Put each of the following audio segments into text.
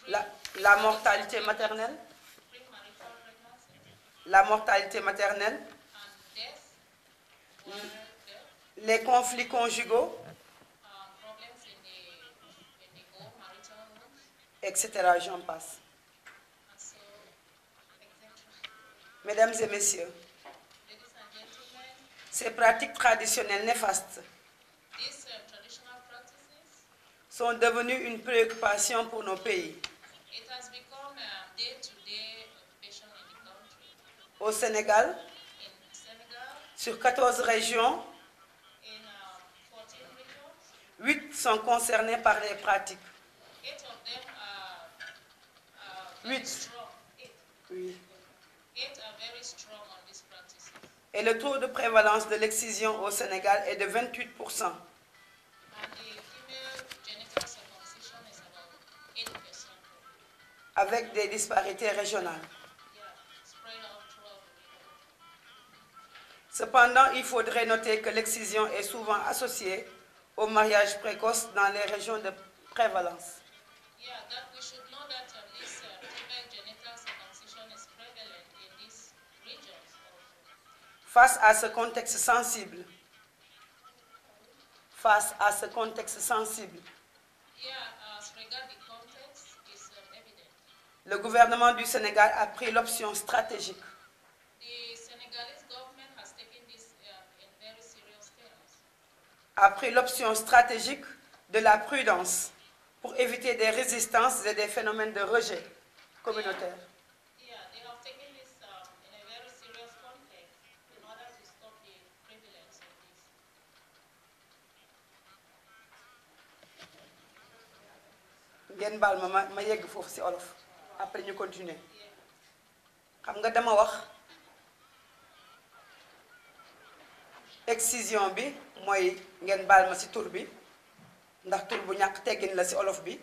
La mortalité maternelle. La mortalité maternelle. Les conflits conjugaux. Etc. J'en passe. Mesdames et messieurs, ces pratiques traditionnelles néfastes sont devenues une préoccupation pour nos pays. Au Sénégal, sur 14 régions, 8 sont concernées par les pratiques. 8. Oui. Et le taux de prévalence de l'excision au Sénégal est de 28%. Avec des disparités régionales. Cependant, il faudrait noter que l'excision est souvent associée au mariage précoce dans les régions de prévalence. Face à ce contexte sensible, le gouvernement du Sénégal a pris l'option stratégique de la prudence pour éviter des résistances et des phénomènes de rejet communautaire. ngeen baal ma yegg foofu ci olof après ñu continuer xam nga dama wax excision bi mooy ngeen baal ma ci tur bi ndax tur bu ñàkk teggin la ci olof bi.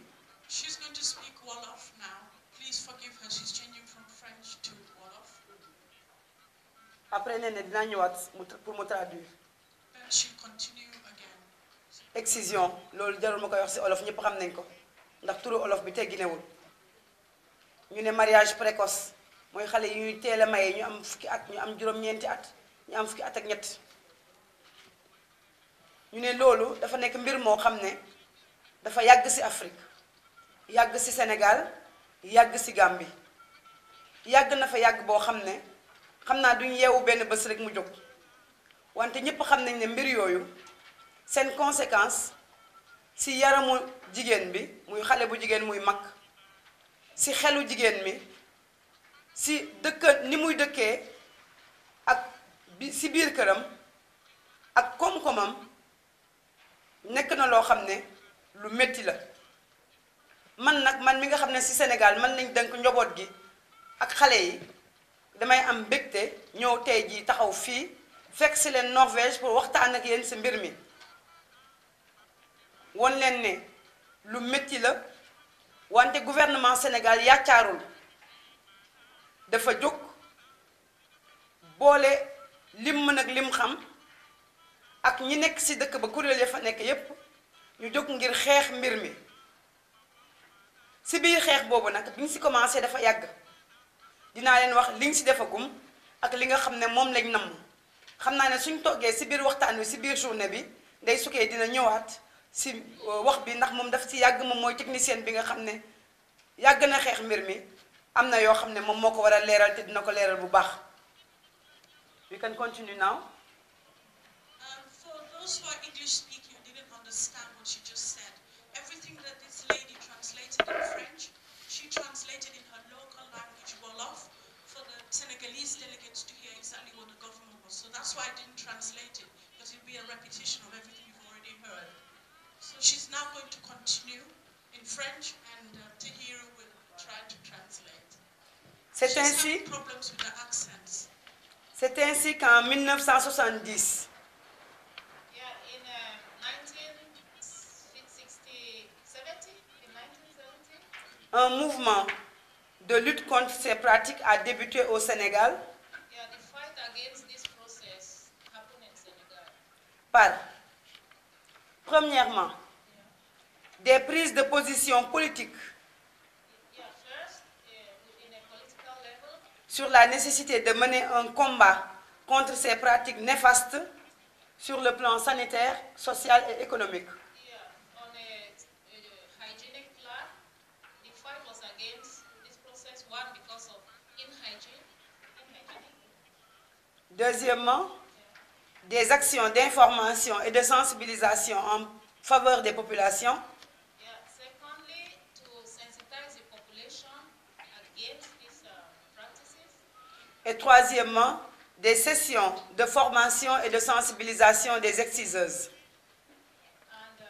She's going to speak Wolof now. Please forgive her. She's changing from French to Wolof. Après nee na dinaa ñëwaat pour mu traduire. Then she'll continue again. Excision loolu jarul ma koy wax ci olof ñëpp xam nañ ko. ndax turu olof bi tegginewul ñu ne mariage précoce mooy xale yi ñuy teel a maye ñu am fukki at ñu am juróom-ñeenti at ñu am fukki at ak ñett ñu ne loolu dafa nekk mbir moo xam ne dafa yàgg ci Afrique yàgg ci Sénégal yàgg ci Gambie yàgg na fa yàgg boo xam ne xam naa duñ yeewu benn bés rek mu jóg wante ñépp xam nañ ne mbir yooyu seen conséquence ci yaramu jigéen bi muy xale bu jigéen muy mag ci xelu jigéen mi ci dëkk ni muy dëkkee ak ci biir këram ak koom-koomam nekk na loo xam ne lu metti la man mi nga xam ne ci Sénégal man lañ dënk njaboot gi ak xale yi damay am mbégte ñëw tey jii taxaw fii fekk ci leen Norvège pour waxtaan ak yéen ci mbir mi won leen ne lu metti la wante gouvernement Sénégal yàccaarul dafa jóg boole lim mën ak lim xam ak ñi nekk ci dëkk ba kuréel ya fa nekk yépp ñu jóg ngir xeex mbir mi ci biir xeex boobu nag bi ñu ci commencé dafa yàgg dinaa leen wax liñ ci defagum ak li nga xam ne moom lañ namm xam naa ne suñ toggee ci biir waxtaan wi ci biir journée bi Ndeye Soukeye dina ñëwaat ci wax bi ndax moom daf ci yàgg moom mooy technicien bi nga xam ne yàgg na xeex mbir mi am na yoo xam ne moom moo ko war a leeral te dina ko leeral bu baax. We can continue now. For those who are English speaking and didn't understand what she just said, everything that this lady translated in French, she translated in her local language, Wolof, for the Senegalese delegates to hear exactly what the government was. So that's why I didn't translate it, because it would be a repetition of everything you've already heard. So she's now going to continue in French, and Tahira will try to translate. C'est She's ainsi. having problems with the accents. C'est ainsi qu'en 1970, un mouvement de lutte contre ces pratiques a débuté au Sénégal par, premièrement, des prises de position politiques sur la nécessité de mener un combat contre ces pratiques néfastes sur le plan sanitaire, social et économique. Yeah, on a hygienic plan, the fight was against this process, one, because of inhygienic. Deuxièmement, des actions d'information et de sensibilisation en faveur des populations. Yeah, secondly, to sensitize the population against these practices. Et troisièmement, des sessions de formation et de sensibilisation des exciseuses. And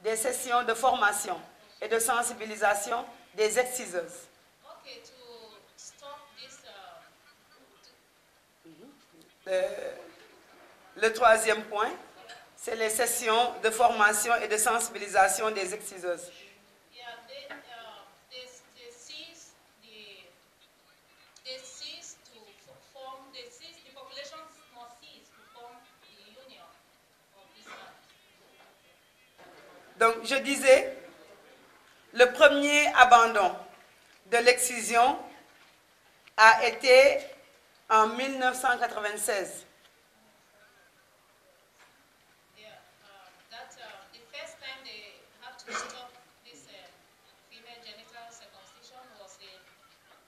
Des sessions de formation et de sensibilisation des exciseuses. okay, to stop this. Le troisième point, c'est les sessions de formation et de sensibilisation des exciseuses. Yeah, they cease to form. The population must cease to form the union of this. Donc, je disais, le premier abandon de l'excision a été en 1996. Yeah, the first time they had to stop this female genital circumcision was in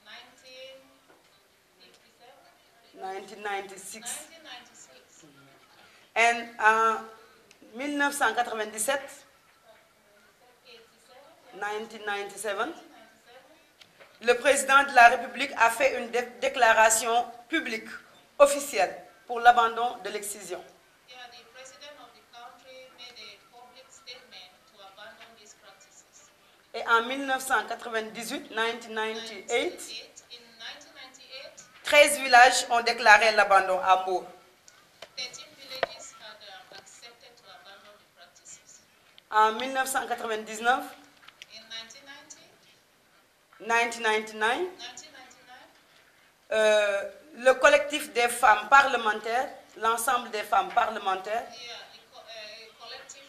1997. 1996. 1996. Et en 1997, 1997, le président de la République a fait une déclaration publique, officielle, pour l'abandon de l'excision. Yeah, the president of the country made a public statement to abandon these practices. Et en 1998, 1998, In 1998, 13 villages ont déclaré l'abandon à Mbour. 13 villages had accepted to abandon the practices. En 1999, In 1990, 1999, 1999, le collectif des femmes parlementaires, l'ensemble des femmes parlementaires, yeah, collective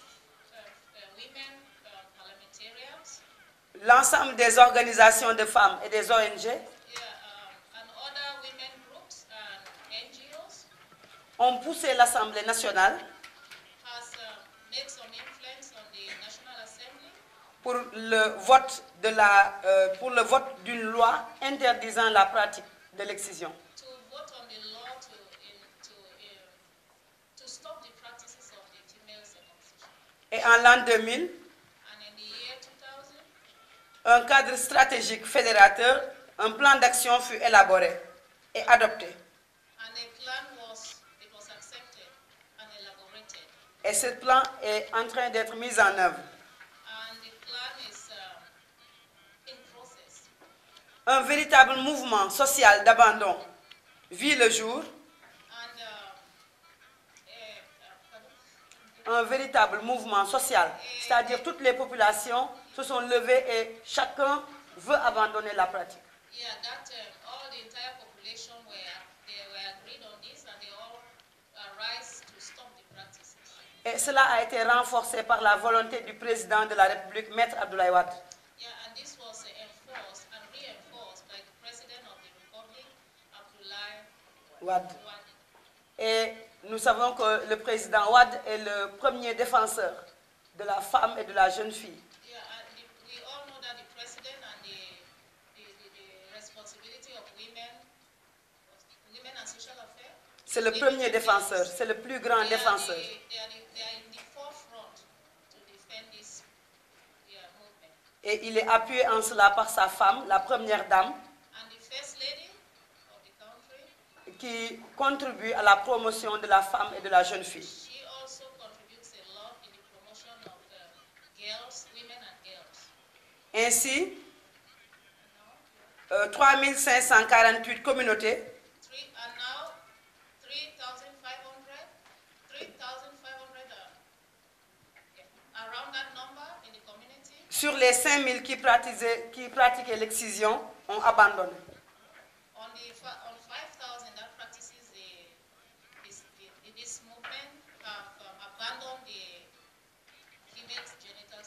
women parliamentarians, l'ensemble des organisations de femmes et des ONG yeah, and other women groups and NGOs ont poussé l'Assemblée nationale has made some influence on the National Assembly pour le vote d'une loi interdisant la pratique de l'excision. to vote on the law to stop the practices of the female circumcision. Et en l'an 2000, And in the year 2000, un cadre stratégique fédérateur, un plan d'action fut élaboré et adopté. and a plan was accepted and elaborated. Et ce plan est en train d'être mis en œuvre. And the plan is in process. Un véritable mouvement social d'abandon vit le jour. And Un véritable mouvement social, c'est-à-dire toutes les populations se sont levées et chacun veut abandonner la pratique. yeah, that all the entire population were agreed on this, and they all rise to stop the practices. Et cela a été renforcé par la volonté du président de la République, Maître Abdoulaye Wade. Yeah, and this was enforced and reinforced by the President of the Republic, Abdoulaye Wade. Wade. Et nous savons que le président Wade est le premier défenseur de la femme et de la jeune fille. Yeah, and we all know that the President and the responsibility of women and social affairs. C'est le premier défenseur, c'est le plus grand défenseur. They are in the forefront to defend this movement. Et il est appuyé en cela par sa femme, la première dame, And the First Lady of the country, qui contribue à la promotion de la femme et de la jeune fille. she also contributes a lot in the promotion of girls, women and girls. Ainsi, 3548 communautés And now 3,500, around that number in the community. sur les 5000 qui pratiquaient l'excision ont abandonné.